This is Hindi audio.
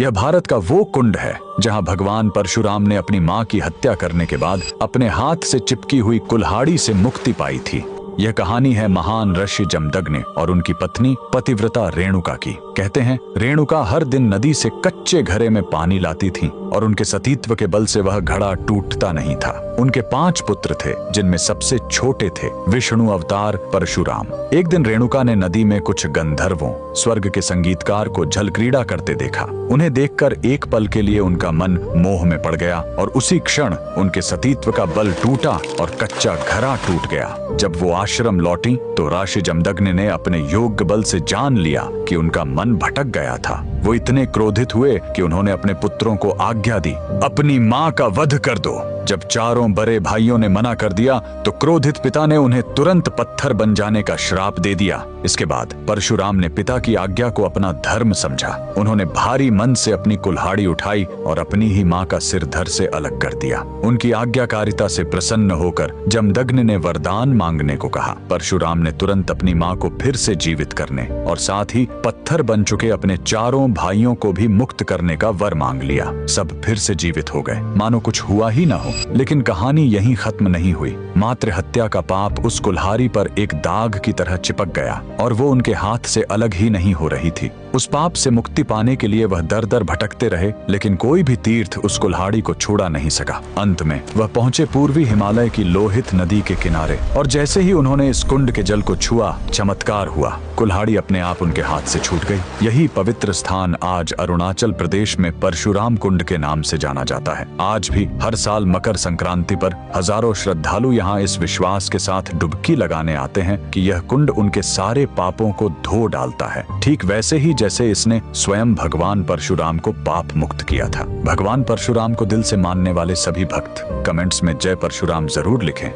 यह भारत का वो कुंड है जहां भगवान परशुराम ने अपनी मां की हत्या करने के बाद अपने हाथ से चिपकी हुई कुल्हाड़ी से मुक्ति पाई थी। यह कहानी है महान ऋषि जमदग्नि और उनकी पत्नी पतिव्रता रेणुका की। कहते हैं रेणुका हर दिन नदी से कच्चे घड़े में पानी लाती थी और उनके सतीत्व के बल से वह घड़ा टूटता नहीं था। उनके 5 पुत्र थे जिनमें सबसे छोटे थे विष्णु अवतार परशुराम। एक दिन रेणुका ने नदी में कुछ गंधर्वों स्वर्ग के संगीतकार को जल क्रीड़ा करते देखा। उन्हें देखकर एक पल के लिए उनका मन मोह में पड़ गया और उसी क्षण उनके सतीत्व का बल टूटा और कच्चा घड़ा टूट गया। जब वो आश्रम लौटी तो ऋषि जमदग्नि ने अपने योग्य बल से जान लिया कि उनका मन भटक गया था। वो इतने क्रोधित हुए कि उन्होंने अपने पुत्रों को आज्ञा दी, अपनी मां का वध कर दो। जब चारों बड़े भाइयों ने मना कर दिया तो क्रोधित पिता ने उन्हें तुरंत पत्थर बन जाने का श्राप दे दिया। इसके बाद परशुराम ने पिता की आज्ञा को अपना धर्म समझा। उन्होंने भारी मन से अपनी कुल्हाड़ी उठाई और अपनी ही मां का सिर धड़ से अलग कर दिया। उनकी आज्ञाकारिता से प्रसन्न होकर जमदग्नि ने वरदान मांगने को कहा। परशुराम ने तुरंत अपनी मां को फिर से जीवित करने और साथ ही पत्थर बन चुके अपने चारों भाइयों को भी मुक्त करने का वर मांग लिया। सब फिर से जीवित हो गए, मानो कुछ हुआ ही ना हो। लेकिन कहानी यहीं खत्म नहीं हुई। मातृ हत्या का पाप उस कुल्हाड़ी पर एक दाग की तरह चिपक गया और वो उनके हाथ से अलग ही नहीं हो रही थी। उस पाप से मुक्ति पाने के लिए वह दर दर भटकते रहे, लेकिन कोई भी तीर्थ उस कुल्हाड़ी को छोड़ा नहीं सका। अंत में वह पहुंचे पूर्वी हिमालय की लोहित नदी के किनारे और जैसे ही उन्होंने इस कुंड के जल को छुआ, चमत्कार हुआ। कुल्हाड़ी अपने आप उनके हाथ से छूट गई। यही पवित्र स्थान आज अरुणाचल प्रदेश में परशुराम कुंड के नाम से जाना जाता है। आज भी हर साल मकर संक्रांति पर हजारों श्रद्धालु यहाँ इस विश्वास के साथ डुबकी लगाने आते हैं कि यह कुंड उनके सारे पापों को धो डालता है, ठीक वैसे ही जैसे इसने स्वयं भगवान परशुराम को पाप मुक्त किया था। भगवान परशुराम को दिल से मानने वाले सभी भक्त कमेंट्स में जय परशुराम जरूर लिखें।